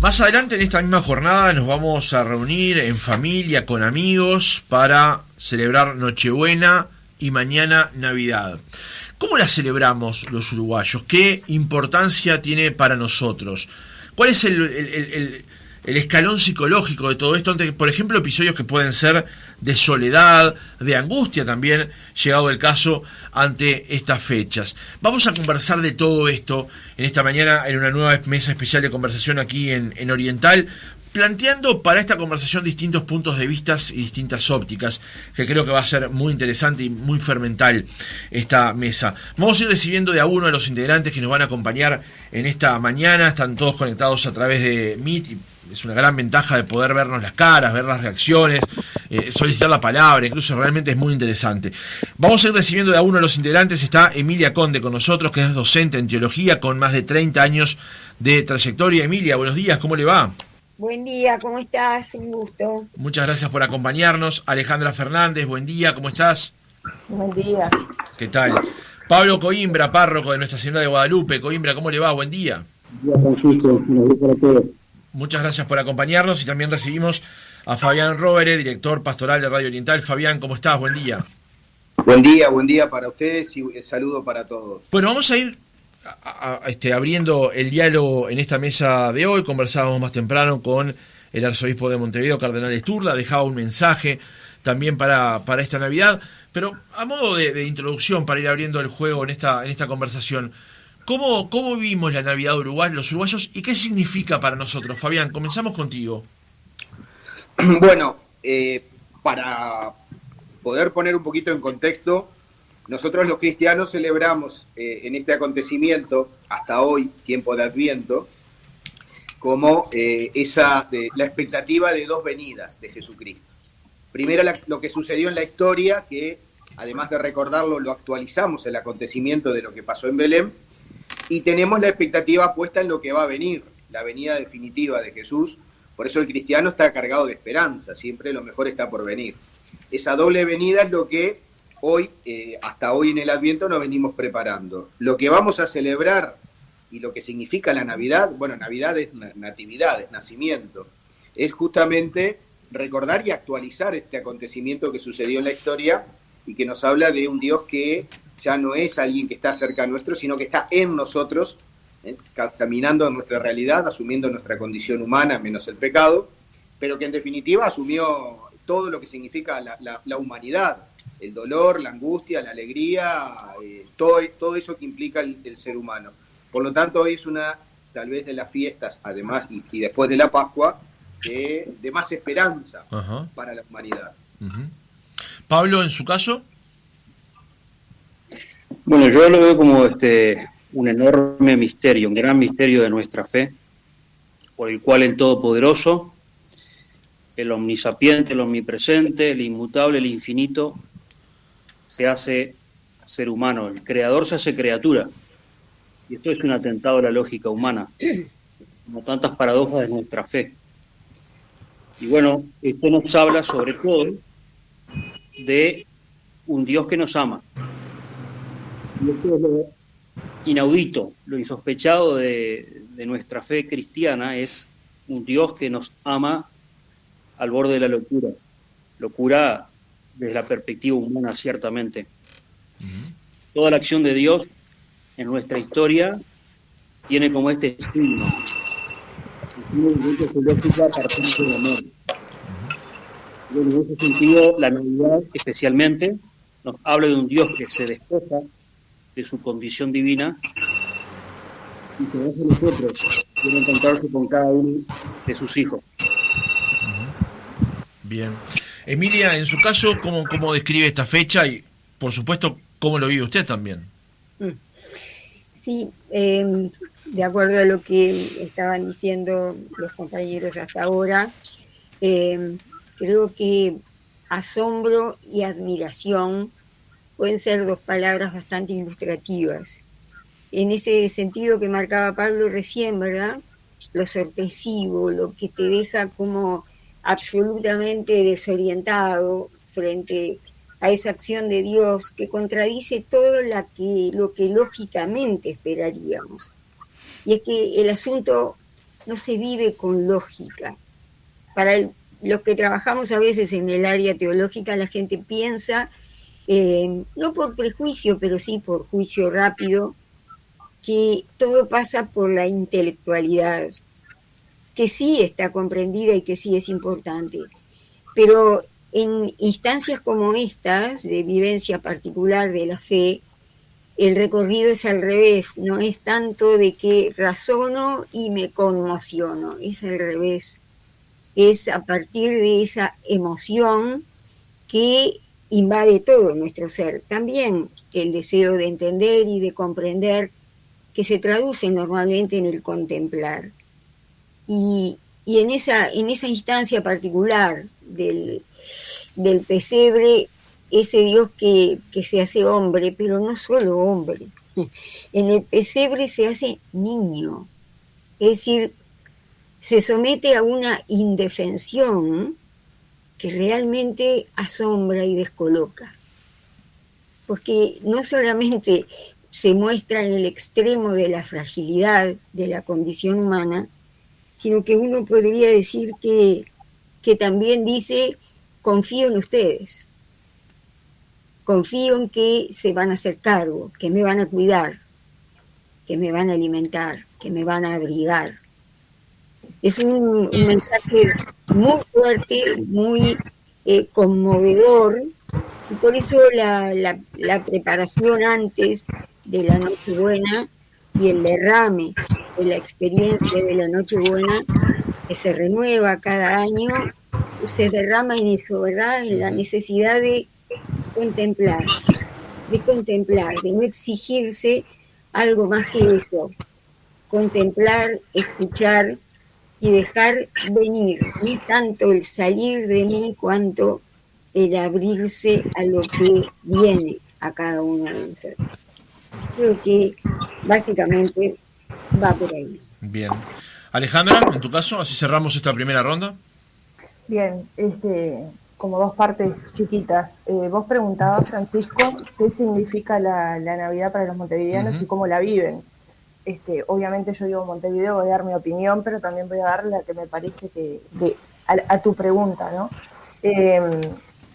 Más adelante en esta misma jornada nos vamos a reunir en familia, con amigos, para celebrar Nochebuena y mañana Navidad. ¿Cómo la celebramos los uruguayos? ¿Qué importancia tiene para nosotros? ¿Cuál es el escalón psicológico de todo esto? Ante, por ejemplo, episodios que pueden ser de soledad, de angustia también, llegado el caso, ante estas fechas. Vamos a conversar de todo esto en esta mañana en una nueva mesa especial de conversación aquí en Oriental, planteando para esta conversación distintos puntos de vista y distintas ópticas, que creo que va a ser muy interesante y muy fermental esta mesa. Vamos a ir recibiendo de a uno de los integrantes que nos van a acompañar en esta mañana. Están todos conectados a través de Meet y es una gran ventaja de poder vernos las caras, ver las reacciones, solicitar la palabra, incluso realmente es muy interesante. Vamos a ir recibiendo de a uno de los integrantes. Está Emilia Conde con nosotros, que es docente en teología con más de 30 años de trayectoria. Emilia, buenos días, ¿cómo le va? Buen día, ¿cómo estás? Un gusto. Muchas gracias por acompañarnos. Alejandra Fernández, buen día, ¿cómo estás? Buen día. ¿Qué tal? Pablo Coimbra, párroco de Nuestra Señora de Guadalupe. Coimbra, ¿cómo le va? Buen día. Francisco, para todos. Muchas gracias por acompañarnos y también recibimos a Fabián Rovere, director pastoral de Radio Oriental. Fabián, ¿cómo estás? Buen día. Buen día para ustedes y saludo para todos. Bueno, vamos a ir abriendo el diálogo en esta mesa de hoy. Conversábamos más temprano con el arzobispo de Montevideo, Cardenal Sturla, dejaba un mensaje también para esta Navidad, pero a modo de introducción para ir abriendo el juego en esta conversación, ¿cómo vivimos la Navidad los uruguayos y qué significa para nosotros? Fabián, comenzamos contigo. Bueno, para poder poner un poquito en contexto, nosotros los cristianos celebramos en este acontecimiento, hasta hoy, tiempo de Adviento, como la expectativa de dos venidas de Jesucristo. Primero lo que sucedió en la historia, que además de recordarlo, lo actualizamos el acontecimiento de lo que pasó en Belén, y tenemos la expectativa puesta en lo que va a venir, la venida definitiva de Jesús. Por eso el cristiano está cargado de esperanza, siempre lo mejor está por venir. Esa doble venida es lo que hoy, hasta hoy en el Adviento, nos venimos preparando. Lo que vamos a celebrar y lo que significa la Navidad, bueno, Navidad es natividad, es nacimiento, es justamente recordar y actualizar este acontecimiento que sucedió en la historia y que nos habla de un Dios que ya no es alguien que está cerca nuestro, sino que está en nosotros, caminando en nuestra realidad, asumiendo nuestra condición humana, menos el pecado, pero que en definitiva asumió todo lo que significa la humanidad, el dolor, la angustia, la alegría, todo eso que implica el ser humano. Por lo tanto, hoy es una, tal vez de las fiestas, además, y después de la Pascua, de más esperanza para la humanidad. Uh-huh. Pablo, en su caso. Bueno, yo lo veo como un enorme misterio, un gran misterio de nuestra fe, por el cual el Todopoderoso, el omnisapiente, el omnipresente, el inmutable, el infinito, se hace ser humano, el creador se hace criatura. Y esto es un atentado a la lógica humana, como tantas paradojas de nuestra fe. Y bueno, esto nos habla sobre todo de un Dios que nos ama. Y esto es lo inaudito, lo insospechado de nuestra fe cristiana, es un Dios que nos ama al borde de la locura. Locura desde la perspectiva humana, ciertamente. Uh-huh. Toda la acción de Dios en nuestra historia tiene como signo. De amor. Bueno, en ese sentido, la Navidad especialmente nos habla de un Dios que se despoja de su condición divina y que hace nosotros quiere encontrarse con cada uno de sus hijos. Bien. Emilia, en su caso, ¿cómo describe esta fecha y, por supuesto, cómo lo vive usted también? Sí, de acuerdo a lo que estaban diciendo los compañeros hasta ahora, creo que asombro y admiración pueden ser dos palabras bastante ilustrativas. En ese sentido que marcaba Pablo recién, ¿verdad? Lo sorpresivo, lo que te deja como absolutamente desorientado frente a esa acción de Dios que contradice todo lo que lógicamente esperaríamos. Y es que el asunto no se vive con lógica. Para los que trabajamos a veces en el área teológica, la gente piensa, no por prejuicio, pero sí por juicio rápido, que todo pasa por la intelectualidad, que sí está comprendida y que sí es importante. Pero en instancias como estas, de vivencia particular de la fe, el recorrido es al revés, no es tanto de que razono y me conmociono, es al revés. Es a partir de esa emoción que invade todo nuestro ser. También el deseo de entender y de comprender, que se traduce normalmente en el contemplar. Y en esa instancia particular del pesebre, ese Dios que se hace hombre, pero no solo hombre. En el pesebre se hace niño, es decir, se somete a una indefensión que realmente asombra y descoloca. Porque no solamente se muestra en el extremo de la fragilidad de la condición humana, sino que uno podría decir que también dice, confío en ustedes, confío en que se van a hacer cargo, que me van a cuidar, que me van a alimentar, que me van a abrigar. Es un mensaje muy fuerte, muy conmovedor, y por eso la preparación antes de la Nochebuena y el derrame de la experiencia de la Nochebuena, que se renueva cada año, se derrama en eso, ¿verdad? En la necesidad de contemplar, de no exigirse algo más que eso, contemplar, escuchar y dejar venir, no tanto el salir de mí cuanto el abrirse a lo que viene a cada uno de nosotros. Creo que básicamente va por ahí. Bien. Alejandra, en tu caso, así cerramos esta primera ronda. Bien, como dos partes chiquitas. Vos preguntabas, Francisco, qué significa la Navidad para los montevideanos y cómo la viven. Obviamente yo digo Montevideo, voy a dar mi opinión, pero también voy a dar la que me parece a tu pregunta, ¿no?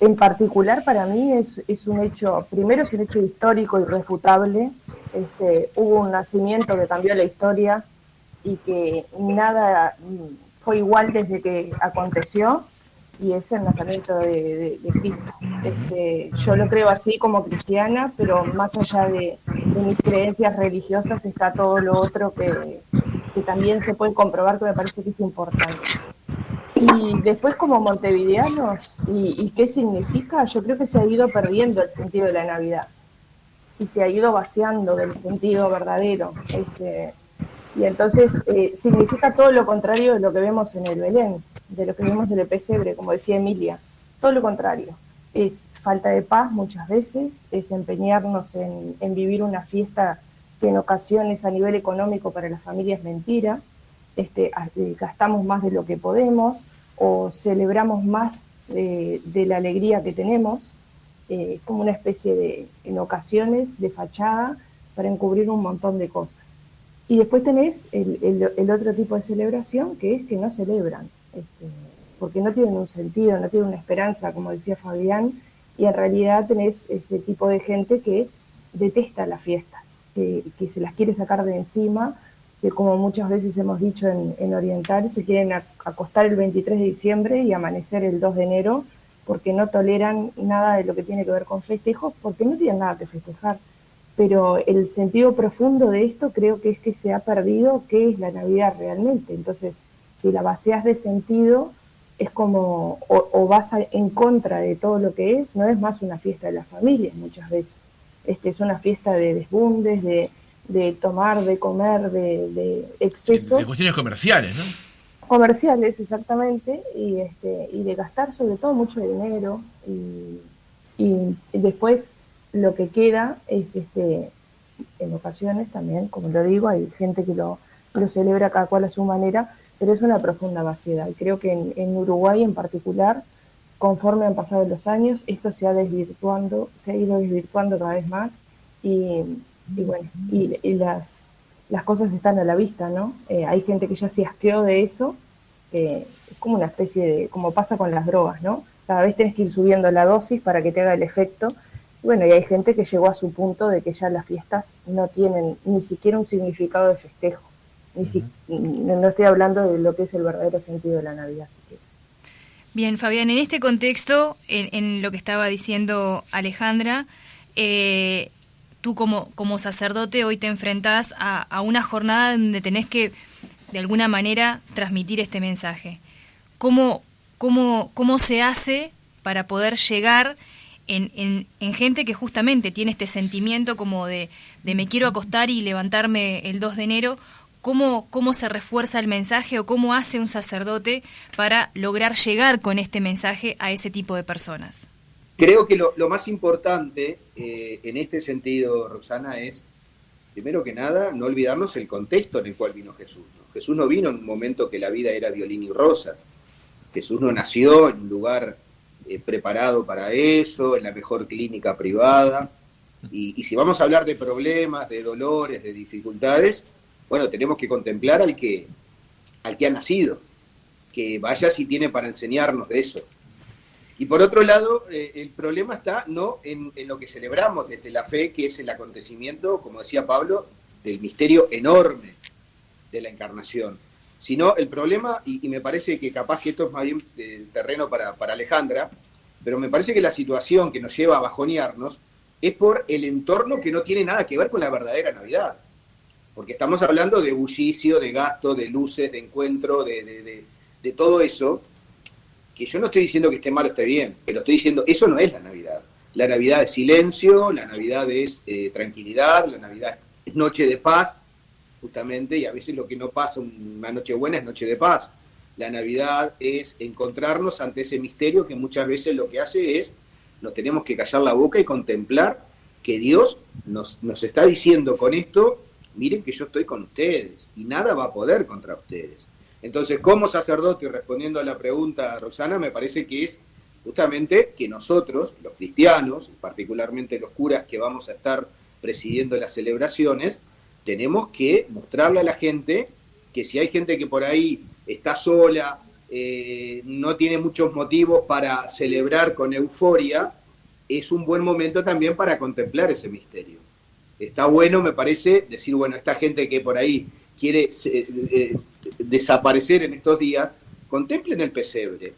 En particular para mí es un hecho, primero es un hecho histórico irrefutable. Hubo un nacimiento que cambió la historia y que nada fue igual desde que aconteció, y es el nacimiento de Cristo. Yo lo creo así como cristiana, pero más allá de mis creencias religiosas está todo lo otro que también se puede comprobar, que me parece que es importante. Y después, como montevideanos, ¿y qué significa? Yo creo que se ha ido perdiendo el sentido de la Navidad y se ha ido vaciando del sentido verdadero. Y entonces significa todo lo contrario de lo que vemos en el Belén, de lo que vemos en el pesebre, como decía Emilia. Todo lo contrario. Es falta de paz muchas veces, es empeñarnos en vivir una fiesta que en ocasiones a nivel económico para la familia es mentira. Gastamos más de lo que podemos o celebramos más de la alegría que tenemos, como una especie en ocasiones, de fachada para encubrir un montón de cosas. Y después tenés el otro tipo de celebración, que es que no celebran, porque no tienen un sentido, no tienen una esperanza, como decía Fabián, y en realidad tenés ese tipo de gente que detesta las fiestas, que se las quiere sacar de encima, que como muchas veces hemos dicho en Oriental, se quieren acostar el 23 de diciembre y amanecer el 2 de enero, porque no toleran nada de lo que tiene que ver con festejos, porque no tienen nada que festejar. Pero el sentido profundo de esto creo que es que se ha perdido qué es la Navidad realmente. Entonces, si la vacías de sentido, es como, o vas en contra de todo lo que es, no es más una fiesta de las familias muchas veces. Es una fiesta de desbundes, de tomar, de comer, de excesos. De cuestiones comerciales, ¿no? Comerciales, exactamente, y de gastar sobre todo mucho dinero, y después lo que queda es, en ocasiones también, como lo digo, hay gente que lo celebra cada cual a su manera, pero es una profunda vaciedad. Y creo que en Uruguay en particular, conforme han pasado los años, esto se ha ido desvirtuando cada vez más, y bueno, y las cosas están a la vista, ¿no? Hay gente que ya se asqueó de eso, es como una especie de, como pasa con las drogas, ¿no? Cada vez tenés que ir subiendo la dosis para que te haga el efecto. Y bueno, y hay gente que llegó a su punto de que ya las fiestas no tienen ni siquiera un significado de festejo. No estoy hablando de lo que es el verdadero sentido de la Navidad. Bien, Fabián, en este contexto, en lo que estaba diciendo Alejandra, tú como sacerdote hoy te enfrentás a una jornada donde tenés que, de alguna manera, transmitir este mensaje. ¿Cómo se hace para poder llegar en gente que justamente tiene este sentimiento como de me quiero acostar y levantarme el 2 de enero? ¿Cómo se refuerza el mensaje o cómo hace un sacerdote para lograr llegar con este mensaje a ese tipo de personas? Creo que lo más importante en este sentido, Roxana, es, primero que nada, no olvidarnos el contexto en el cual vino Jesús, ¿no? Jesús no vino en un momento que la vida era violín y rosas. Jesús no nació en un lugar preparado para eso, en la mejor clínica privada. Y si vamos a hablar de problemas, de dolores, de dificultades, bueno, tenemos que contemplar al que ha nacido, que vaya si tiene para enseñarnos de eso. Y por otro lado, el problema está no en lo que celebramos desde la fe, que es el acontecimiento, como decía Pablo, del misterio enorme de la encarnación, sino el problema, y me parece que capaz que esto es más bien terreno para Alejandra, pero me parece que la situación que nos lleva a bajonearnos es por el entorno que no tiene nada que ver con la verdadera Navidad. Porque estamos hablando de bullicio, de gasto, de luces, de encuentro, de todo eso, que yo no estoy diciendo que esté mal o esté bien, pero estoy diciendo, eso no es la Navidad. La Navidad es silencio, la Navidad es tranquilidad, la Navidad es noche de paz, justamente, y a veces lo que no pasa una noche buena es noche de paz. La Navidad es encontrarnos ante ese misterio que muchas veces lo que hace es, nos tenemos que callar la boca y contemplar que Dios nos está diciendo con esto, miren que yo estoy con ustedes y nada va a poder contra ustedes. Entonces, como sacerdote, y respondiendo a la pregunta, Roxana, me parece que es justamente que nosotros, los cristianos, particularmente los curas que vamos a estar presidiendo las celebraciones, tenemos que mostrarle a la gente que si hay gente que por ahí está sola, no tiene muchos motivos para celebrar con euforia, es un buen momento también para contemplar ese misterio. Está bueno, me parece, decir, bueno, esta gente que por ahí quiere desaparecer en estos días, contemplen el pesebre,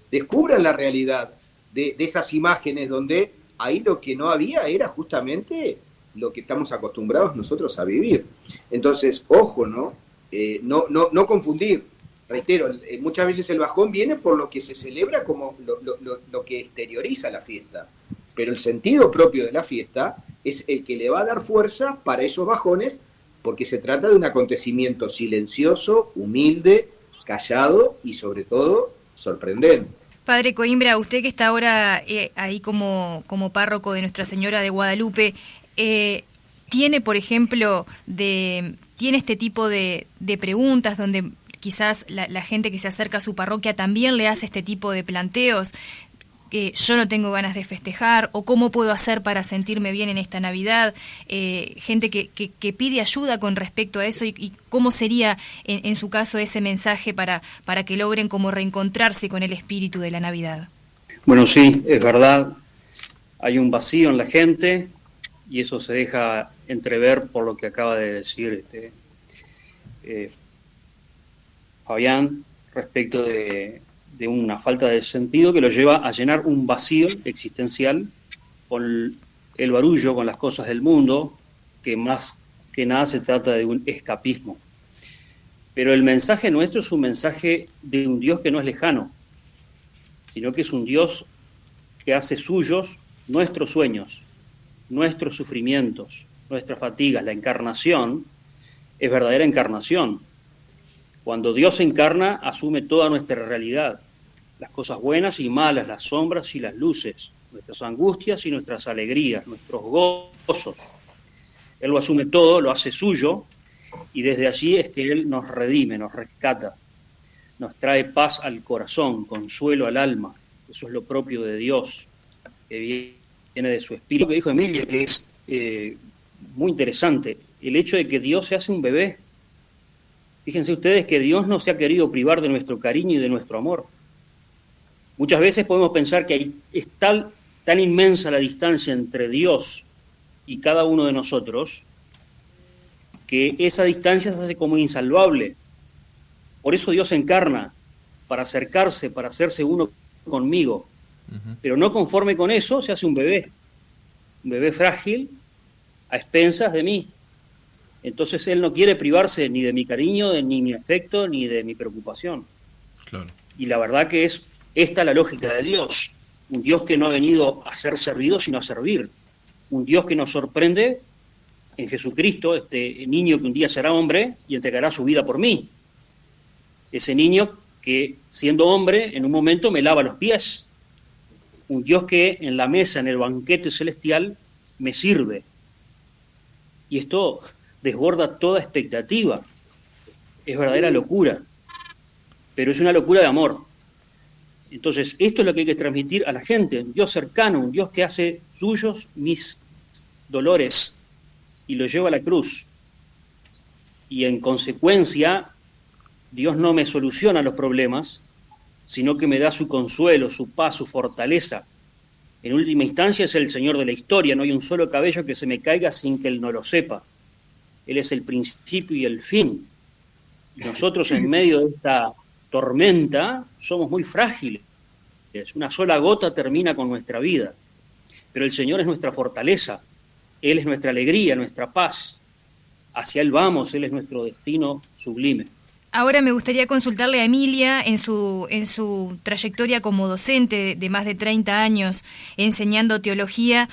descubran la realidad de esas imágenes donde ahí lo que no había era justamente lo que estamos acostumbrados nosotros a vivir. Entonces, ojo, ¿no? No confundir. Reitero, muchas veces el bajón viene por lo que se celebra como lo que exterioriza la fiesta. Pero el sentido propio de la fiesta es el que le va a dar fuerza para esos bajones, porque se trata de un acontecimiento silencioso, humilde, callado y sobre todo sorprendente. Padre Coimbra, usted que está ahora ahí como párroco de Nuestra Señora de Guadalupe, ¿tiene, por ejemplo, tiene este tipo de preguntas donde quizás la gente que se acerca a su parroquia también le hace este tipo de planteos? Yo no tengo ganas de festejar, o cómo puedo hacer para sentirme bien en esta Navidad, gente que pide ayuda con respecto a eso, y cómo sería en su caso ese mensaje para que logren como reencontrarse con el espíritu de la Navidad. Bueno, sí, es verdad, hay un vacío en la gente y eso se deja entrever por lo que acaba de decir Fabián respecto de una falta de sentido que lo lleva a llenar un vacío existencial con el barullo, con las cosas del mundo, que más que nada se trata de un escapismo. Pero el mensaje nuestro es un mensaje de un Dios que no es lejano, sino que es un Dios que hace suyos nuestros sueños, nuestros sufrimientos, nuestras fatigas. La encarnación es verdadera encarnación. Cuando Dios se encarna, asume toda nuestra realidad, las cosas buenas y malas, las sombras y las luces, nuestras angustias y nuestras alegrías, nuestros gozos. Él lo asume todo, lo hace suyo, y desde allí es que Él nos redime, nos rescata, nos trae paz al corazón, consuelo al alma. Eso es lo propio de Dios, que viene de su espíritu. Lo que dijo Emilia, que es muy interesante, el hecho de que Dios se hace un bebé. Fíjense ustedes que Dios no se ha querido privar de nuestro cariño y de nuestro amor. Muchas veces podemos pensar que es tan inmensa la distancia entre Dios y cada uno de nosotros, que esa distancia se hace como insalvable. Por eso Dios se encarna, para acercarse, para hacerse uno conmigo. Pero no conforme con eso, se hace un bebé frágil, a expensas de mí. Entonces Él no quiere privarse ni de mi cariño, ni mi afecto, ni de mi preocupación. Claro. Y la verdad que es esta la lógica de Dios. Un Dios que no ha venido a ser servido, sino a servir. Un Dios que nos sorprende en Jesucristo, este niño que un día será hombre y entregará su vida por mí. Ese niño que, siendo hombre, en un momento me lava los pies. Un Dios que en la mesa, en el banquete celestial, me sirve. Y esto desborda toda expectativa. Es verdadera locura. Pero es una locura de amor. Entonces, esto es lo que hay que transmitir a la gente. Un Dios cercano, un Dios que hace suyos mis dolores y los lleva a la cruz. Y en consecuencia, Dios no me soluciona los problemas, sino que me da su consuelo, su paz, su fortaleza. En última instancia es el Señor de la historia, no hay un solo cabello que se me caiga sin que Él no lo sepa. Él es el principio y el fin. Y nosotros en medio de esta tormenta somos muy frágiles. Una sola gota termina con nuestra vida. Pero el Señor es nuestra fortaleza. Él es nuestra alegría, nuestra paz. Hacia Él vamos, Él es nuestro destino sublime. Ahora me gustaría consultarle a Emilia en su trayectoria como docente de más de 30 años enseñando teología.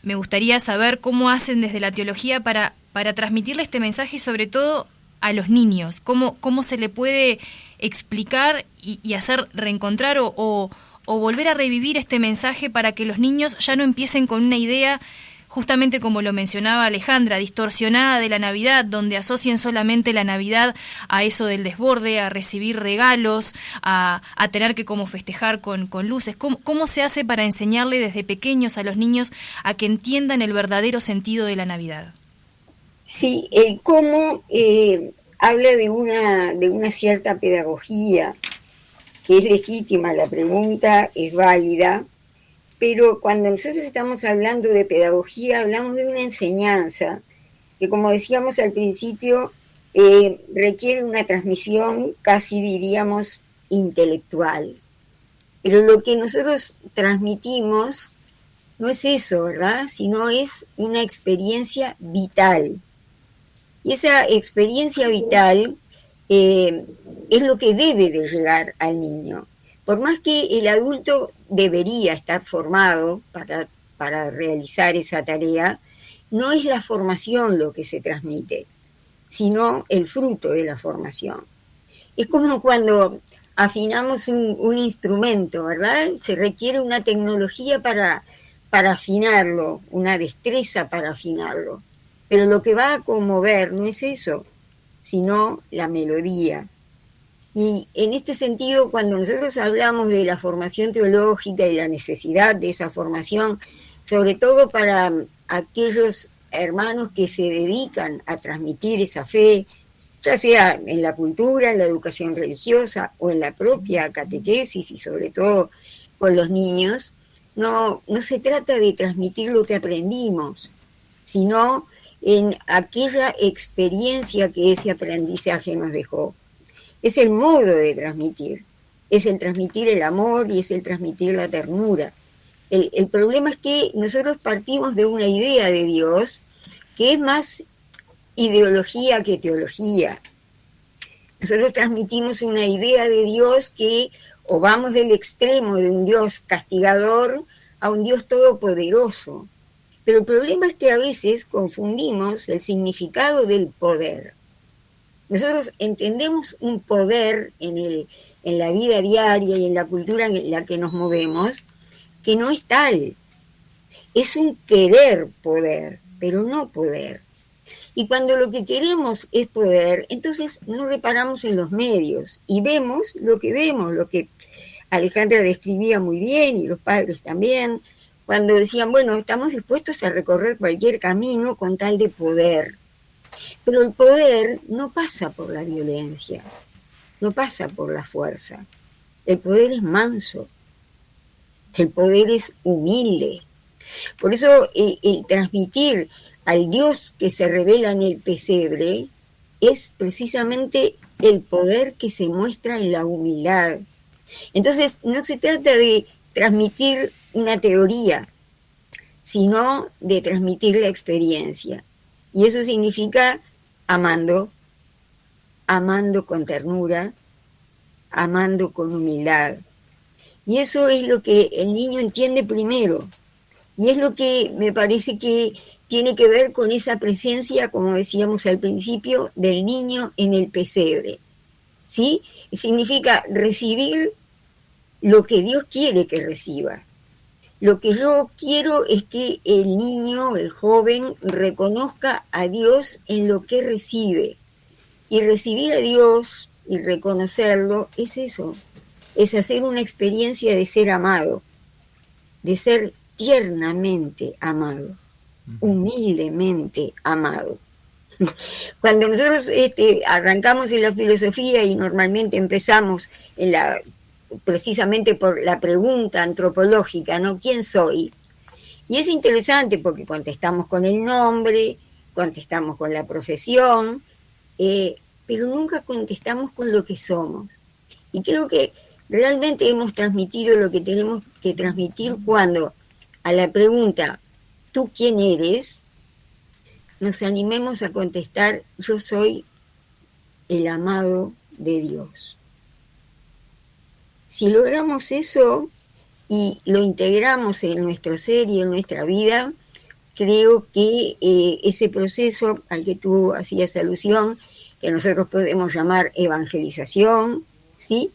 Me gustaría saber cómo hacen desde la teología para transmitirle este mensaje y sobre todo a los niños. Cómo se le puede explicar y hacer reencontrar o volver a revivir este mensaje para que los niños ya no empiecen con una idea, justamente como lo mencionaba Alejandra, distorsionada de la Navidad, donde asocien solamente la Navidad a eso del desborde, a recibir regalos, a tener que como festejar con luces. ¿Cómo se hace para enseñarle desde pequeños a los niños a que entiendan el verdadero sentido de la Navidad? Sí, el cómo habla de una cierta pedagogía, que es legítima, la pregunta es válida, pero cuando nosotros estamos hablando de pedagogía, hablamos de una enseñanza que, como decíamos al principio, requiere una transmisión casi diríamos intelectual. Pero lo que nosotros transmitimos no es eso, ¿verdad? Sino es una experiencia vital. Y esa experiencia vital es lo que debe de llegar al niño. Por más que el adulto debería estar formado para realizar esa tarea, no es la formación lo que se transmite, sino el fruto de la formación. Es como cuando afinamos un instrumento, ¿verdad? Se requiere una tecnología para afinarlo, una destreza para afinarlo. Pero lo que va a conmover no es eso, sino la melodía. Y en este sentido, cuando nosotros hablamos de la formación teológica y la necesidad de esa formación, sobre todo para aquellos hermanos que se dedican a transmitir esa fe, ya sea en la cultura, en la educación religiosa o en la propia catequesis y sobre todo con los niños, no se trata de transmitir lo que aprendimos, sino en aquella experiencia que ese aprendizaje nos dejó. Es el modo de transmitir, es el transmitir el amor y es el transmitir la ternura. El problema es que nosotros partimos de una idea de Dios que es más ideología que teología. Nosotros transmitimos una idea de Dios que o vamos del extremo de un Dios castigador a un Dios todopoderoso. Pero el problema es que a veces confundimos el significado del poder. Nosotros entendemos un poder en la vida diaria y en la cultura en la que nos movemos, que no es tal. Es un querer poder, pero no poder. Y cuando lo que queremos es poder, entonces no reparamos en los medios y vemos, lo que Alejandra describía muy bien y los padres también, cuando decían, bueno, estamos dispuestos a recorrer cualquier camino con tal de poder. Pero el poder no pasa por la violencia, no pasa por la fuerza. El poder es manso, el poder es humilde. Por eso el transmitir al Dios que se revela en el pesebre es precisamente el poder que se muestra en la humildad. Entonces no se trata de transmitir una teoría, sino de transmitir la experiencia. Y eso significa amando, amando con ternura, amando con humildad. Y eso es lo que el niño entiende primero. Y es lo que me parece que tiene que ver con esa presencia, como decíamos al principio, del niño en el pesebre. ¿Sí? Significa recibir lo que Dios quiere que reciba. Lo que yo quiero es que el niño, el joven, reconozca a Dios en lo que recibe. Y recibir a Dios y reconocerlo es eso, es hacer una experiencia de ser amado, de ser tiernamente amado, humildemente amado. Cuando nosotros arrancamos en la filosofía y normalmente empezamos precisamente por la pregunta antropológica, ¿no? ¿Quién soy? Y es interesante porque contestamos con el nombre, contestamos con la profesión, pero nunca contestamos con lo que somos. Y creo que realmente hemos transmitido lo que tenemos que transmitir cuando a la pregunta, ¿tú quién eres?, nos animemos a contestar, yo soy el amado de Dios. Si logramos eso y lo integramos en nuestro ser y en nuestra vida, creo que ese proceso al que tú hacías alusión, que nosotros podemos llamar evangelización, ¿sí?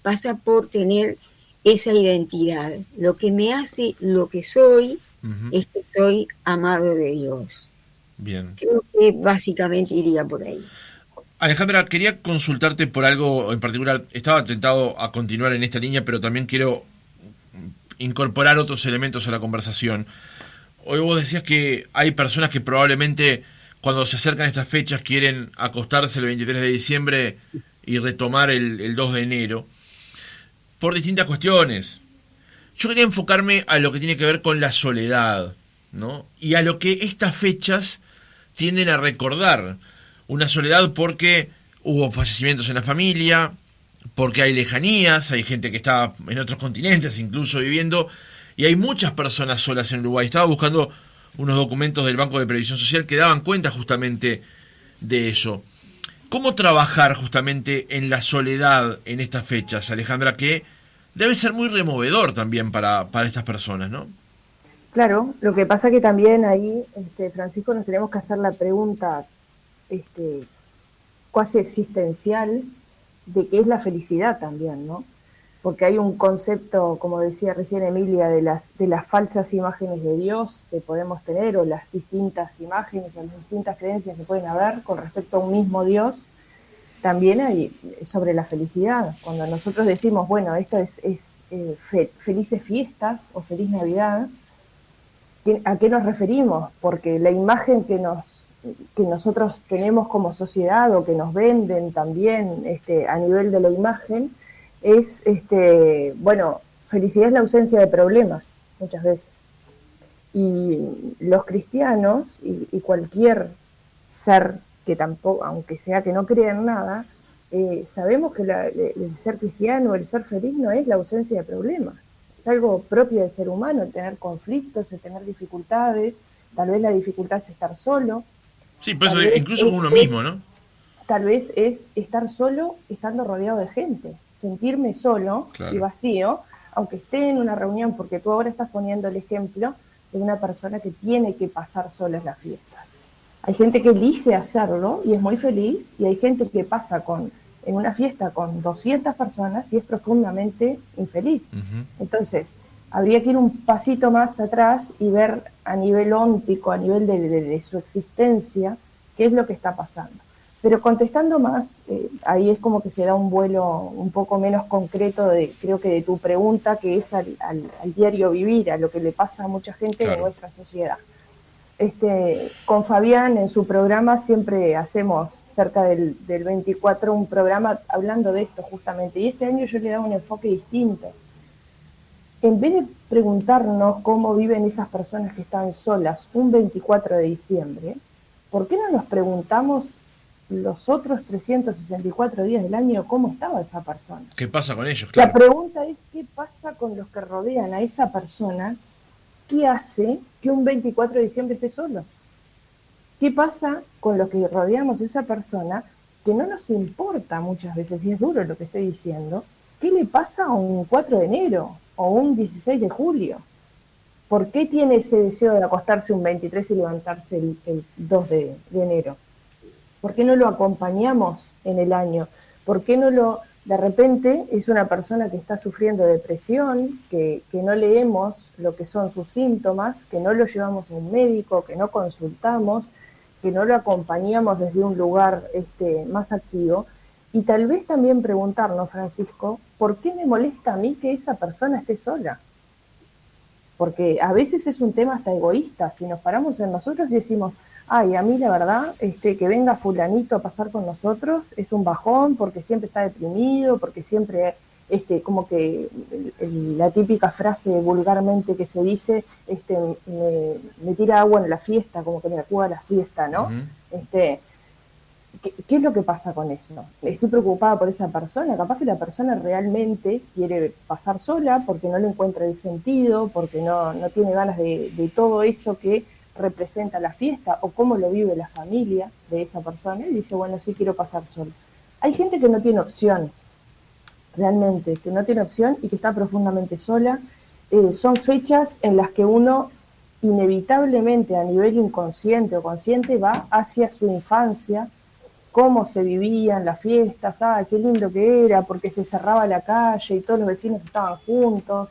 Pasa por tener esa identidad. Lo que me hace lo que soy es que soy amado de Dios. Bien. Creo que básicamente iría por ahí. Alejandra, quería consultarte por algo en particular. Estaba tentado a continuar en esta línea, pero también quiero incorporar otros elementos a la conversación. Hoy vos decías que hay personas que probablemente cuando se acercan estas fechas quieren acostarse el 23 de diciembre y retomar el 2 de enero por distintas cuestiones. Yo quería enfocarme a lo que tiene que ver con la soledad, ¿no? Y a lo que estas fechas tienden a recordar. Una soledad porque hubo fallecimientos en la familia, porque hay lejanías, hay gente que está en otros continentes incluso viviendo, y hay muchas personas solas en Uruguay. Estaba buscando unos documentos del Banco de Previsión Social que daban cuenta justamente de eso. ¿Cómo trabajar justamente en la soledad en estas fechas, Alejandra? Que debe ser muy removedor también para estas personas, ¿no? Claro, lo que pasa que también ahí, Francisco, nos tenemos que hacer la pregunta cuasi existencial de qué es la felicidad también, ¿no? Porque hay un concepto, como decía recién Emilia, de las falsas imágenes de Dios que podemos tener, o las distintas imágenes o las distintas creencias que pueden haber con respecto a un mismo Dios. También hay sobre la felicidad. Cuando nosotros decimos, bueno, esto es felices fiestas o feliz Navidad, ¿a qué nos referimos? Porque la imagen que nosotros tenemos como sociedad o que nos venden también a nivel de la imagen es, bueno, felicidad es la ausencia de problemas muchas veces. Y los cristianos y cualquier ser que tampoco, aunque sea que no crea en nada, sabemos que el ser cristiano, el ser feliz no es la ausencia de problemas. Es algo propio del ser humano, el tener conflictos, el tener dificultades. Tal vez la dificultad es estar solo. Sí, pues incluso con uno mismo, ¿no? Tal vez es estar solo estando rodeado de gente. Sentirme solo, claro, y vacío, aunque esté en una reunión, porque tú ahora estás poniendo el ejemplo de una persona que tiene que pasar sola las fiestas. Hay gente que elige hacerlo y es muy feliz, y hay gente que pasa en una fiesta con 200 personas y es profundamente infeliz. Uh-huh. Entonces, habría que ir un pasito más atrás y ver a nivel óntico, a nivel de su existencia, qué es lo que está pasando. Pero contestando más, ahí es como que se da un vuelo un poco menos concreto, creo que de tu pregunta, que es al diario vivir, a lo que le pasa a mucha gente, claro, de nuestra sociedad. Con Fabián en su programa siempre hacemos cerca del 24 un programa hablando de esto justamente, y este año yo le he dado un enfoque distinto. En vez de preguntarnos cómo viven esas personas que están solas un 24 de diciembre, ¿por qué no nos preguntamos los otros 364 días del año cómo estaba esa persona? ¿Qué pasa con ellos? Claro. La pregunta es, ¿qué pasa con los que rodean a esa persona? ¿Qué hace que un 24 de diciembre esté solo? ¿Qué pasa con los que rodeamos a esa persona que no nos importa muchas veces, y es duro lo que estoy diciendo? ¿Qué le pasa a un 4 de enero o un 16 de julio? ¿Por qué tiene ese deseo de acostarse un 23 y levantarse el 2 de enero? ¿Por qué no lo acompañamos en el año? ¿Por qué no lo... De repente es una persona que está sufriendo depresión, que no leemos lo que son sus síntomas, que no lo llevamos a un médico, que no consultamos, que no lo acompañamos desde un lugar más activo? Y tal vez también preguntarnos, Francisco, ¿por qué me molesta a mí que esa persona esté sola? Porque a veces es un tema hasta egoísta. Si nos paramos en nosotros y decimos, ay, a mí la verdad, que venga fulanito a pasar con nosotros es un bajón porque siempre está deprimido, porque siempre, como que la típica frase vulgarmente que se dice, me tira agua en la fiesta, como que me acuda la fiesta, ¿no? Uh-huh. ¿Qué es lo que pasa con eso? Estoy preocupada por esa persona, capaz que la persona realmente quiere pasar sola porque no le encuentra el sentido, porque no tiene ganas de todo eso que representa la fiesta o cómo lo vive la familia de esa persona, y dice, bueno, sí quiero pasar sola. Hay gente que no tiene opción, realmente, que no tiene opción y que está profundamente sola. Son fechas en las que uno inevitablemente a nivel inconsciente o consciente va hacia su infancia, cómo se vivían las fiestas, qué lindo que era, porque se cerraba la calle y todos los vecinos estaban juntos,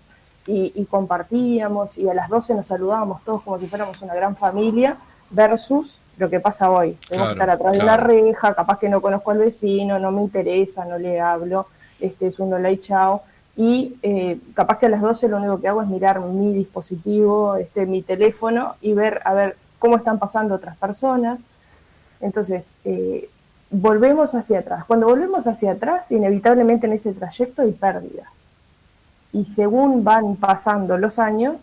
y compartíamos, y a las 12 nos saludábamos todos como si fuéramos una gran familia, versus lo que pasa hoy. Tengo que estar atrás de una reja, capaz que no conozco al vecino, no me interesa, no le hablo, es un hola y chao, y capaz que a las 12 lo único que hago es mirar mi dispositivo, mi teléfono, y ver, a ver, cómo están pasando otras personas. Entonces, volvemos hacia atrás. Cuando volvemos hacia atrás, inevitablemente en ese trayecto hay pérdidas. Y según van pasando los años,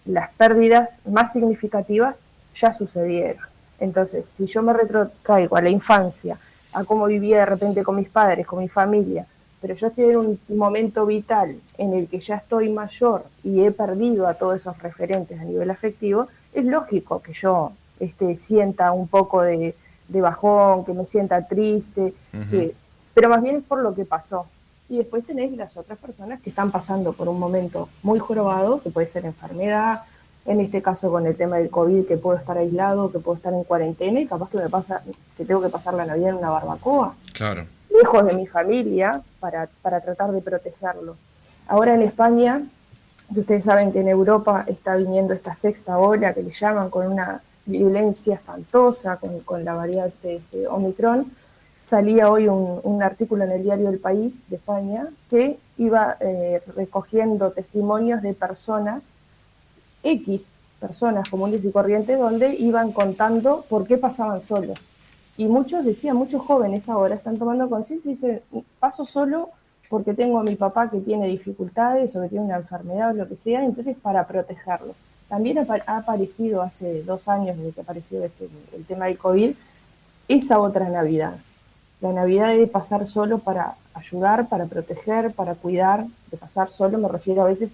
las pérdidas más significativas ya sucedieron. Entonces, si yo me retrotraigo a la infancia, a cómo vivía de repente con mis padres, con mi familia, pero yo estoy en un momento vital en el que ya estoy mayor y he perdido a todos esos referentes a nivel afectivo, es lógico que yo sienta un poco de bajón, que me sienta triste, uh-huh. Pero más bien es por lo que pasó. Y después tenés las otras personas que están pasando por un momento muy jorobado, que puede ser enfermedad, en este caso con el tema del COVID, que puedo estar aislado, que puedo estar en cuarentena, y capaz que tengo que pasar la Navidad en una barbacoa. Claro. Lejos de mi familia, para tratar de protegerlos. Ahora en España, ustedes saben que en Europa está viniendo esta sexta ola, que le llaman, con una violencia espantosa, con la variante Omicron. Salía hoy un artículo en el diario El País de España que iba recogiendo testimonios de personas comunes y corrientes, donde iban contando por qué pasaban solos. Y muchos jóvenes ahora están tomando conciencia y dicen, paso solo porque tengo a mi papá que tiene dificultades o que tiene una enfermedad o lo que sea, entonces para protegerlo. También ha aparecido hace 2 años, desde que apareció el tema del COVID, esa otra Navidad. La Navidad de pasar solo para ayudar, para proteger, para cuidar. De pasar solo me refiero a veces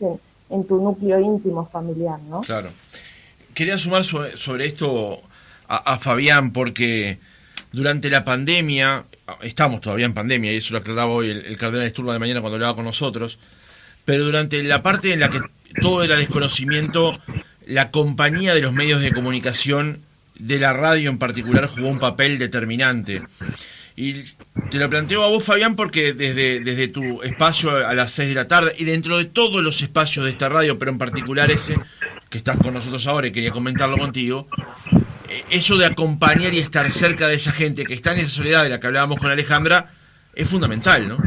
en tu núcleo íntimo familiar, ¿no? Claro. Quería sumar sobre esto a Fabián, porque durante la pandemia, estamos todavía en pandemia, y eso lo aclaraba hoy el cardenal Sturba de mañana cuando hablaba con nosotros, pero durante la parte en la que todo era desconocimiento, la compañía de los medios de comunicación, de la radio en particular, jugó un papel determinante. Y te lo planteo a vos, Fabián, porque desde tu espacio a las 6 de la tarde, y dentro de todos los espacios de esta radio, pero en particular ese que estás con nosotros ahora y quería comentarlo contigo, eso de acompañar y estar cerca de esa gente que está en esa soledad de la que hablábamos con Alejandra, es fundamental, ¿no?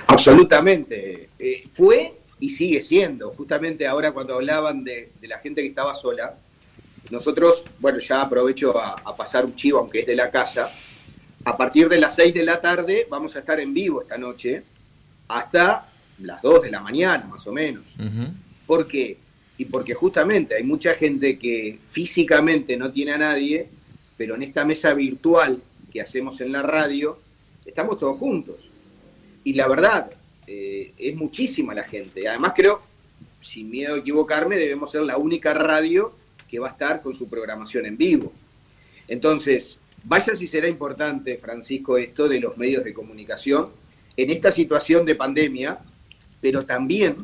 Absolutamente. Fue y sigue siendo. Justamente ahora cuando hablaban de la gente que estaba sola, nosotros, bueno, ya aprovecho a pasar un chivo, aunque es de la casa. A partir de las 6 de la tarde vamos a estar en vivo esta noche hasta las 2 de la mañana, más o menos. Ujú. ¿Por qué? Y porque justamente hay mucha gente que físicamente no tiene a nadie, pero en esta mesa virtual que hacemos en la radio, estamos todos juntos. Y la verdad, es muchísima la gente. Además creo, sin miedo a equivocarme, debemos ser la única radio que va a estar con su programación en vivo. Entonces, vaya si será importante, Francisco, esto de los medios de comunicación en esta situación de pandemia, pero también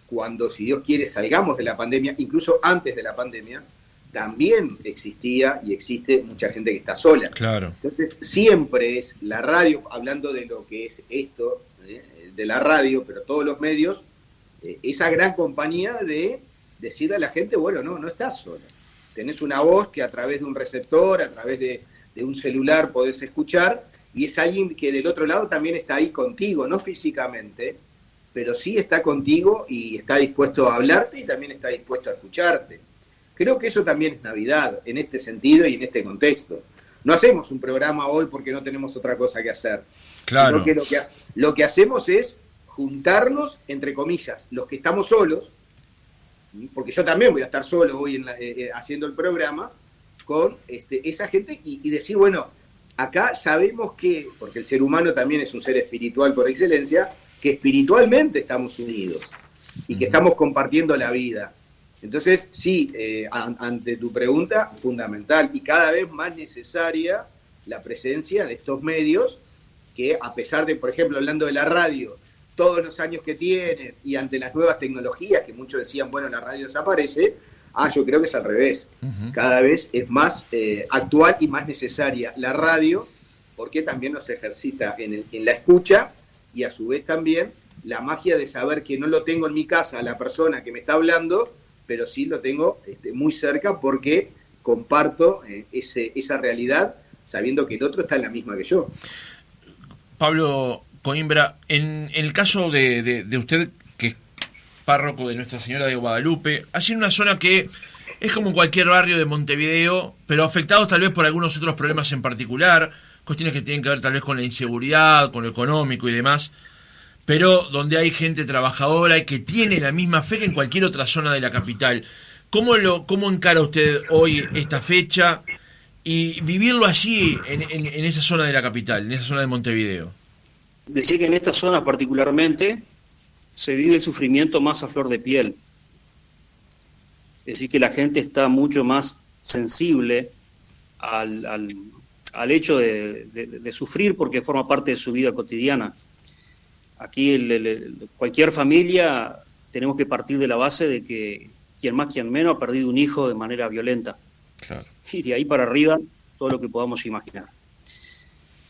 cuando, si Dios quiere, salgamos de la pandemia, incluso antes de la pandemia, también existía y existe mucha gente que está sola. Claro. Entonces, siempre es la radio, hablando de lo que es esto, de la radio, pero todos los medios, esa gran compañía de decirle a la gente, bueno, no estás sola. Tenés una voz que a través de un receptor, a través de un celular podés escuchar, y es alguien que del otro lado también está ahí contigo, no físicamente, pero sí está contigo y está dispuesto a hablarte y también está dispuesto a escucharte. Creo que eso también es Navidad, en este sentido y en este contexto. No hacemos un programa hoy porque no tenemos otra cosa que hacer. Claro. Sino que lo que hacemos es juntarnos, entre comillas, los que estamos solos, porque yo también voy a estar solo hoy haciendo el programa, con esa gente y decir, bueno, acá sabemos que, porque el ser humano también es un ser espiritual por excelencia, que espiritualmente estamos unidos y que estamos compartiendo la vida. Entonces, sí, ante tu pregunta, fundamental y cada vez más necesaria la presencia de estos medios que, a pesar de, por ejemplo, hablando de la radio, todos los años que tiene y ante las nuevas tecnologías, que muchos decían, bueno, la radio desaparece, yo creo que es al revés. Ujú. Cada vez es más actual y más necesaria la radio, porque también nos ejercita en la escucha y a su vez también la magia de saber que no lo tengo en mi casa a la persona que me está hablando, pero sí lo tengo muy cerca porque comparto esa realidad sabiendo que el otro está en la misma que yo. Pablo Coimbra, en el caso de usted, que es párroco de Nuestra Señora de Guadalupe, allí en una zona que es como cualquier barrio de Montevideo, pero afectados tal vez por algunos otros problemas en particular, cuestiones que tienen que ver tal vez con la inseguridad, con lo económico y demás, pero donde hay gente trabajadora y que tiene la misma fe que en cualquier otra zona de la capital. ¿Cómo encara usted hoy esta fecha y vivirlo allí, en esa zona de la capital, en esa zona de Montevideo? Decía que en esta zona particularmente se vive el sufrimiento más a flor de piel. Es decir, que la gente está mucho más sensible al hecho de sufrir porque forma parte de su vida cotidiana. Aquí cualquier familia tenemos que partir de la base de que quien más, quien menos ha perdido un hijo de manera violenta. Claro. Y de ahí para arriba todo lo que podamos imaginar.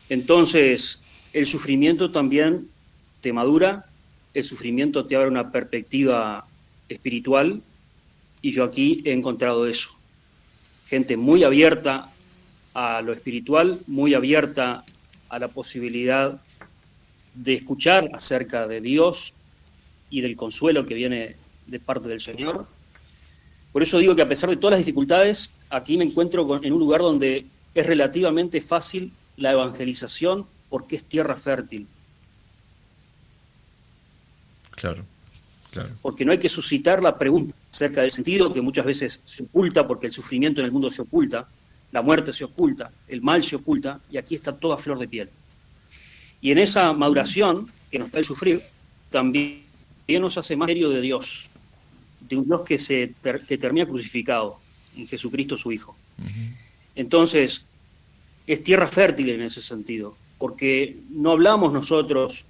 Entonces, el sufrimiento también te madura, el sufrimiento te abre una perspectiva espiritual, y yo aquí he encontrado eso. Gente muy abierta a lo espiritual, muy abierta a la posibilidad de escuchar acerca de Dios y del consuelo que viene de parte del Señor. Por eso digo que a pesar de todas las dificultades, aquí me encuentro en un lugar donde es relativamente fácil la evangelización porque es tierra fértil. Claro, claro. Porque no hay que suscitar la pregunta acerca del sentido que muchas veces se oculta, porque el sufrimiento en el mundo se oculta, la muerte se oculta, el mal se oculta, y aquí está toda flor de piel. Y en esa maduración que nos da el sufrir, también nos hace más serio de Dios, de un Dios que termina crucificado en Jesucristo su Hijo. Uh-huh. Entonces, es tierra fértil en ese sentido, porque no hablamos nosotros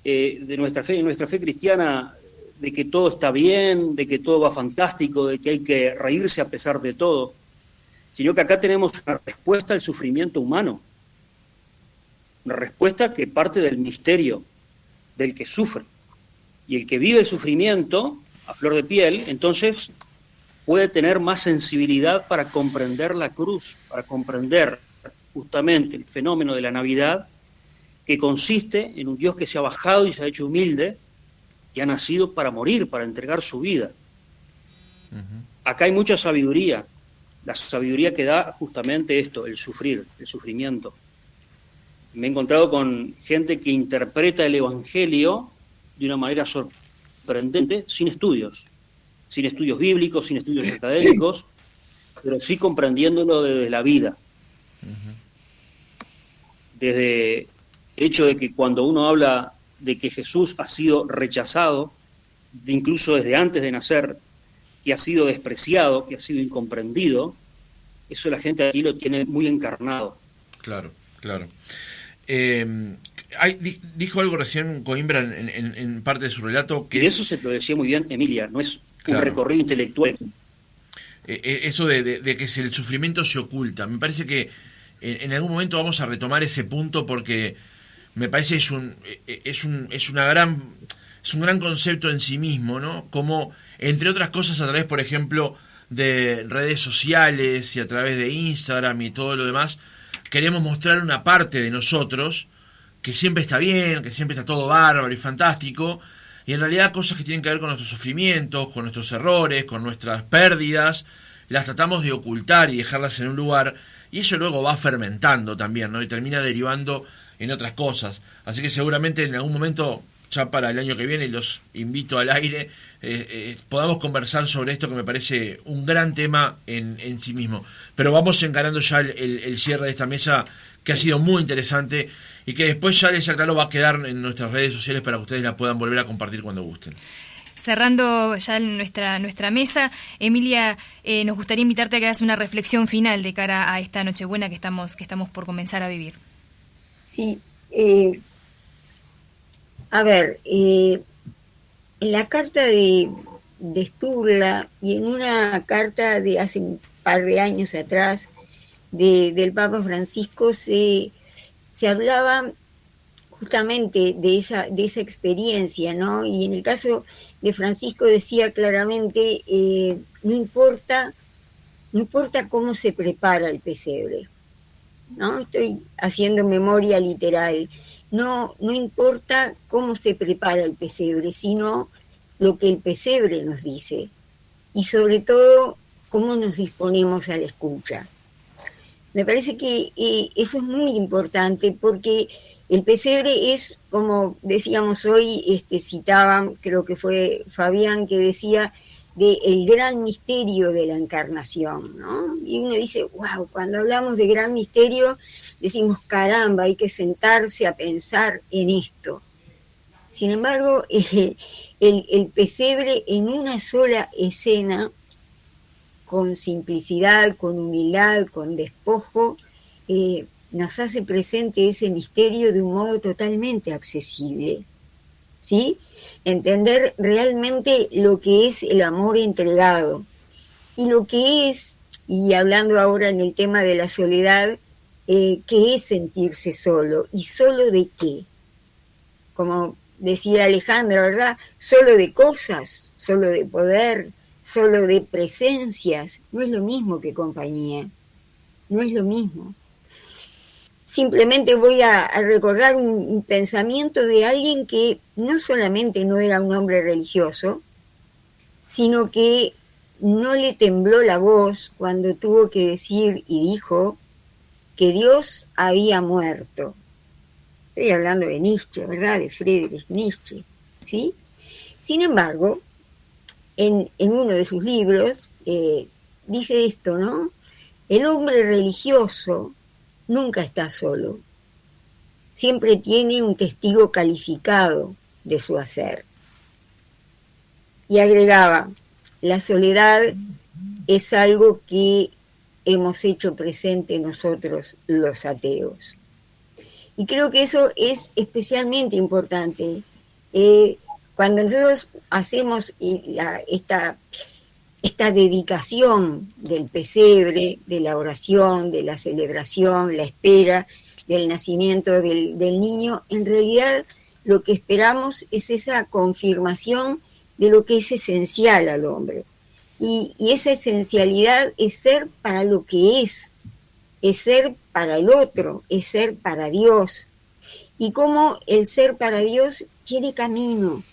de nuestra fe cristiana, de que todo está bien, de que todo va fantástico, de que hay que reírse a pesar de todo, sino que acá tenemos una respuesta al sufrimiento humano, una respuesta que parte del misterio del que sufre. Y el que vive el sufrimiento a flor de piel, entonces puede tener más sensibilidad para comprender la cruz, para comprender justamente el fenómeno de la Navidad, que consiste en un Dios que se ha bajado y se ha hecho humilde y ha nacido para morir, para entregar su vida. Uh-huh. acá hay mucha sabiduría, la sabiduría que da justamente esto, el sufrir, el sufrimiento. Me he encontrado con gente que interpreta el Evangelio de una manera sorprendente, sin estudios bíblicos, sin estudios académicos, pero sí comprendiéndolo desde la vida. Desde el hecho de que cuando uno habla de que Jesús ha sido rechazado, incluso desde antes de nacer, que ha sido despreciado, que ha sido incomprendido, eso la gente aquí lo tiene muy encarnado. Claro. Dijo algo recién Coimbra en parte de su relato, que y de eso se lo decía muy bien Emilia, no es un recorrido intelectual. Eso de que el sufrimiento se oculta. Me parece que en algún momento vamos a retomar ese punto, porque me parece es un gran concepto en sí mismo, ¿no? Como, entre otras cosas, a través, por ejemplo, de redes sociales y a través de Instagram y todo lo demás, queremos mostrar una parte de nosotros que siempre está bien, que siempre está todo bárbaro y fantástico, y en realidad cosas que tienen que ver con nuestros sufrimientos, con nuestros errores, con nuestras pérdidas, las tratamos de ocultar y dejarlas en un lugar, y eso luego va fermentando también, ¿no? Y termina derivando en otras cosas. Así que seguramente en algún momento, ya para el año que viene, los invito al aire, podamos conversar sobre esto, que me parece un gran tema en sí mismo. Pero vamos encarando ya el cierre de esta mesa, que ha sido muy interesante, y que después, ya les aclaro, va a quedar en nuestras redes sociales para que ustedes la puedan volver a compartir cuando gusten. Cerrando ya nuestra mesa, Emilia, nos gustaría invitarte a que hagas una reflexión final de cara a esta Nochebuena que estamos por comenzar a vivir. Sí, en la carta de Sturla y en una carta de hace un par de años atrás del Papa Francisco se hablaba justamente de esa experiencia, ¿no? Y en el caso de Francisco decía claramente, no importa cómo se prepara el pesebre, ¿no? Estoy haciendo memoria literal. No importa cómo se prepara el pesebre, sino lo que el pesebre nos dice, y sobre todo cómo nos disponemos a la escucha. Me parece que eso es muy importante, porque el pesebre es, como decíamos hoy, citaban, creo que fue Fabián que decía, el gran misterio de la encarnación, ¿no? Y uno dice, wow, cuando hablamos de gran misterio, decimos, caramba, hay que sentarse a pensar en esto. Sin embargo, el pesebre en una sola escena, con simplicidad, con humildad, con despojo, nos hace presente ese misterio de un modo totalmente accesible, ¿sí? Entender realmente lo que es el amor entregado, y lo que es, y hablando ahora en el tema de la soledad, qué es sentirse solo, y solo de qué. Como decía Alejandra, ¿verdad? Solo de cosas, solo de poder, solo de presencias. No es lo mismo que compañía, no es lo mismo. Simplemente voy a recordar un pensamiento de alguien que no solamente no era un hombre religioso, sino que no le tembló la voz cuando tuvo que decir y dijo que Dios había muerto. Estoy hablando de Nietzsche, ¿verdad? De Friedrich Nietzsche, ¿sí? Sin embargo, en uno de sus libros dice esto, ¿no? El hombre religioso nunca está solo. Siempre tiene un testigo calificado de su hacer. Y agregaba, la soledad es algo que hemos hecho presente nosotros los ateos. Y creo que eso es especialmente importante. Cuando nosotros hacemos esta dedicación del pesebre, de la oración, de la celebración, la espera del nacimiento del niño, en realidad lo que esperamos es esa confirmación de lo que es esencial al hombre. Y esa esencialidad es ser para lo que es ser para el otro, es ser para Dios. Y cómo el ser para Dios tiene camino,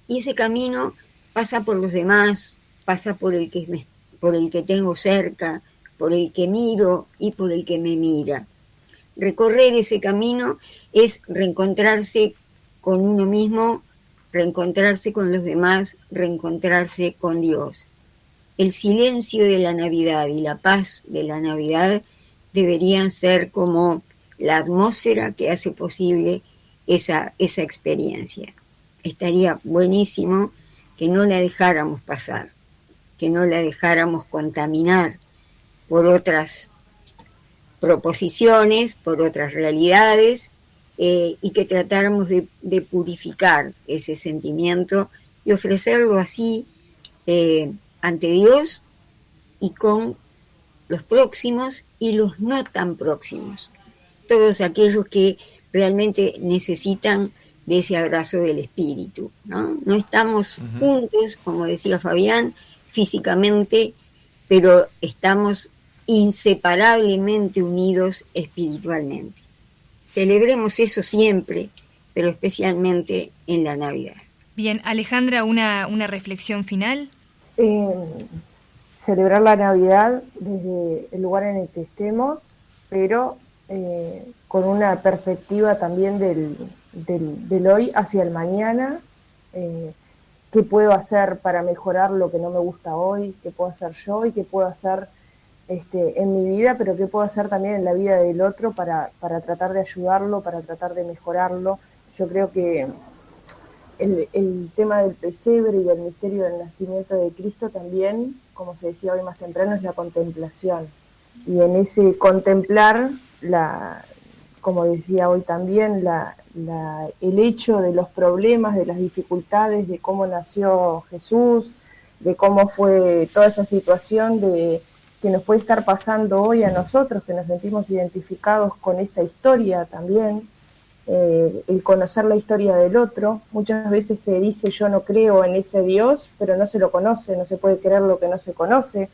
y ese camino pasa por los demás, pasa por el que por el que tengo cerca, por el que miro y por el que me mira. Recorrer ese camino es reencontrarse con uno mismo, reencontrarse con los demás, reencontrarse con Dios. El silencio de la Navidad y la paz de la Navidad deberían ser como la atmósfera que hace posible esa experiencia. Estaría buenísimo que no la dejáramos pasar, que no la dejáramos contaminar por otras proposiciones, por otras realidades, y que tratáramos de purificar ese sentimiento y ofrecerlo así ante Dios y con los próximos y los no tan próximos, todos aquellos que realmente necesitan de ese abrazo del espíritu, ¿no? No estamos juntos, como decía Fabián, físicamente, pero estamos inseparablemente unidos espiritualmente. Celebremos eso siempre, pero especialmente en la Navidad. Bien, Alejandra, una reflexión final. Celebrar la Navidad desde el lugar en el que estemos, pero con una perspectiva también del hoy hacia el mañana. ¿Qué puedo hacer para mejorar lo que no me gusta hoy? ¿Qué puedo hacer yo y qué puedo hacer en mi vida, pero qué puedo hacer también en la vida del otro para tratar de ayudarlo, para tratar de mejorarlo? Yo creo que el tema del pesebre y del misterio del nacimiento de Cristo también, como se decía hoy más temprano, es la contemplación. Y en ese contemplar, como decía hoy también, el hecho de los problemas, de las dificultades, de cómo nació Jesús, de cómo fue toda esa situación que nos puede estar pasando hoy a nosotros, que nos sentimos identificados con esa historia también, el conocer la historia del otro. Muchas veces se dice yo no creo en ese Dios, pero no se lo conoce, no se puede creer lo que no se conoce.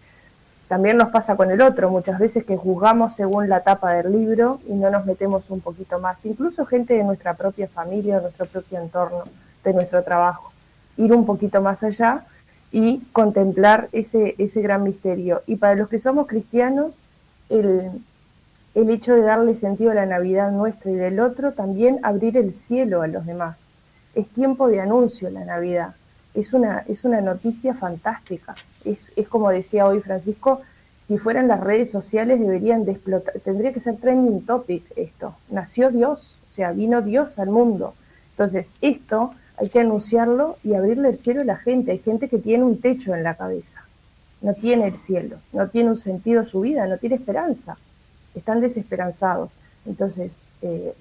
También nos pasa con el otro, muchas veces que juzgamos según la tapa del libro y no nos metemos un poquito más, incluso gente de nuestra propia familia, de nuestro propio entorno, de nuestro trabajo, ir un poquito más allá y contemplar ese gran misterio. Y para los que somos cristianos, el hecho de darle sentido a la Navidad nuestra y del otro, también abrir el cielo a los demás. Es tiempo de anuncio la Navidad. Es una noticia fantástica. Es como decía hoy Francisco, si fueran las redes sociales deberían de explotar, tendría que ser trending topic esto. Nació Dios, o sea, vino Dios al mundo. Entonces, esto hay que anunciarlo y abrirle el cielo a la gente. Hay gente que tiene un techo en la cabeza, no tiene el cielo, no tiene un sentido su vida, no tiene esperanza, están desesperanzados. Entonces,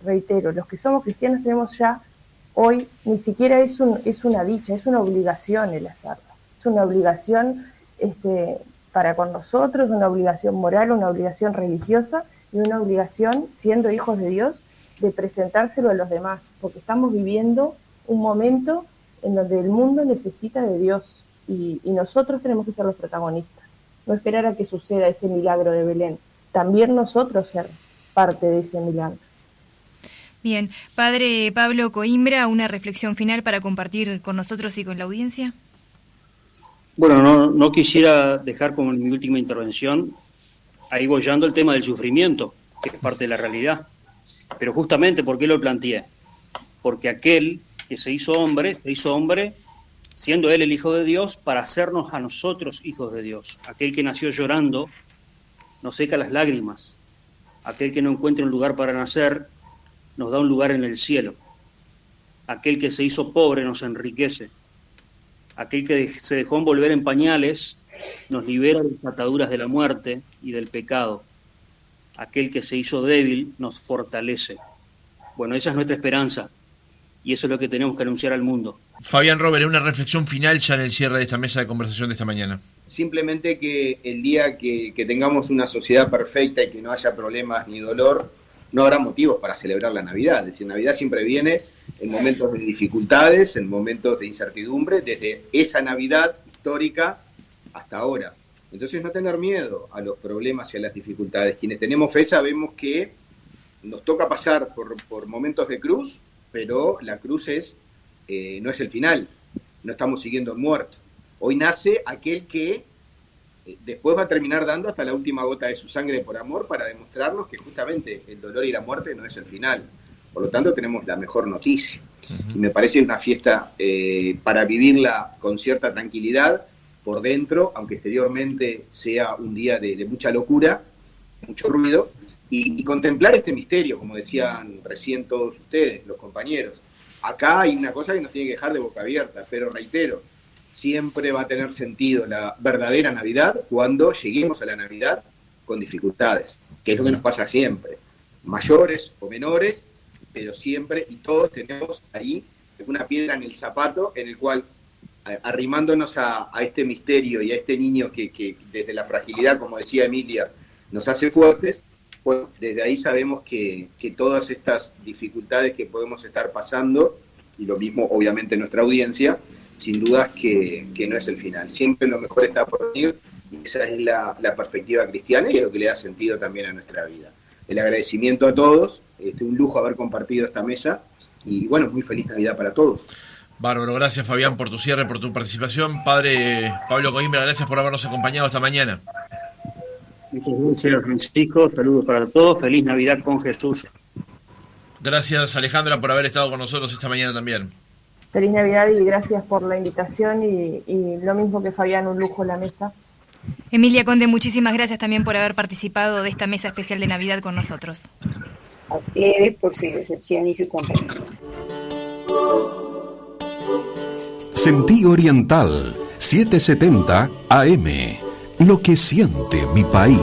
reitero, los que somos cristianos tenemos ya hoy, ni siquiera es una dicha, es una obligación el hacerlo. Es una obligación para con nosotros, una obligación moral, una obligación religiosa y una obligación, siendo hijos de Dios, de presentárselo a los demás, porque estamos viviendo un momento en donde el mundo necesita de Dios y nosotros tenemos que ser los protagonistas, no esperar a que suceda ese milagro de Belén, también nosotros ser parte de ese milagro. Bien, Padre Pablo Coimbra, una reflexión final para compartir con nosotros y con la audiencia. Bueno, no quisiera dejar como mi última intervención ahí bollando el tema del sufrimiento, que es parte de la realidad. Pero justamente, ¿por qué lo planteé? Porque aquel que se hizo hombre siendo él el Hijo de Dios, para hacernos a nosotros hijos de Dios. Aquel que nació llorando nos seca las lágrimas. Aquel que no encuentra un lugar para nacer nos da un lugar en el cielo. Aquel que se hizo pobre nos enriquece. Aquel que se dejó envolver en pañales nos libera de las ataduras de la muerte y del pecado. Aquel que se hizo débil nos fortalece. Bueno, esa es nuestra esperanza y eso es lo que tenemos que anunciar al mundo. Fabián Robert, una reflexión final ya en el cierre de esta mesa de conversación de esta mañana. Simplemente que el día que tengamos una sociedad perfecta y que no haya problemas ni dolor, no habrá motivos para celebrar la Navidad. Es decir, Navidad siempre viene en momentos de dificultades, en momentos de incertidumbre, desde esa Navidad histórica hasta ahora. Entonces no tener miedo a los problemas y a las dificultades. Quienes tenemos fe sabemos que nos toca pasar por momentos de cruz, pero la cruz no es el final, no estamos siguiendo el muerto. Hoy nace aquel que después va a terminar dando hasta la última gota de su sangre por amor para demostrarnos que justamente el dolor y la muerte no es el final. Por lo tanto, tenemos la mejor noticia. Y me parece una fiesta para vivirla con cierta tranquilidad por dentro, aunque exteriormente sea un día de mucha locura, mucho ruido, y contemplar este misterio, como decían recién todos ustedes, los compañeros. Acá hay una cosa que nos tiene que dejar de boca abierta, pero reitero, siempre va a tener sentido la verdadera Navidad cuando lleguemos a la Navidad con dificultades, que es lo que nos pasa siempre, mayores o menores, pero siempre y todos tenemos ahí una piedra en el zapato en el cual, arrimándonos a este misterio y a este niño que desde la fragilidad, como decía Emilia, nos hace fuertes, pues desde ahí sabemos que todas estas dificultades que podemos estar pasando, y lo mismo obviamente nuestra audiencia, sin dudas que no es el final. Siempre lo mejor está por venir, y esa es la perspectiva cristiana y es lo que le da sentido también a nuestra vida. El agradecimiento a todos, un lujo haber compartido esta mesa, y bueno, muy feliz Navidad para todos. Bárbaro, gracias Fabián por tu cierre, por tu participación. Padre Pablo Coimbra, gracias por habernos acompañado esta mañana. Muchas gracias, Francisco. Saludos para todos. Feliz Navidad con Jesús. Gracias, Alejandra, por haber estado con nosotros esta mañana también. Feliz Navidad y gracias por la invitación y lo mismo que Fabián, un lujo la mesa. Emilia Conde, muchísimas gracias también por haber participado de esta mesa especial de Navidad con nosotros. A ustedes por su recepción y su compañía. Sentí Oriental, 770 AM. Lo que siente mi país.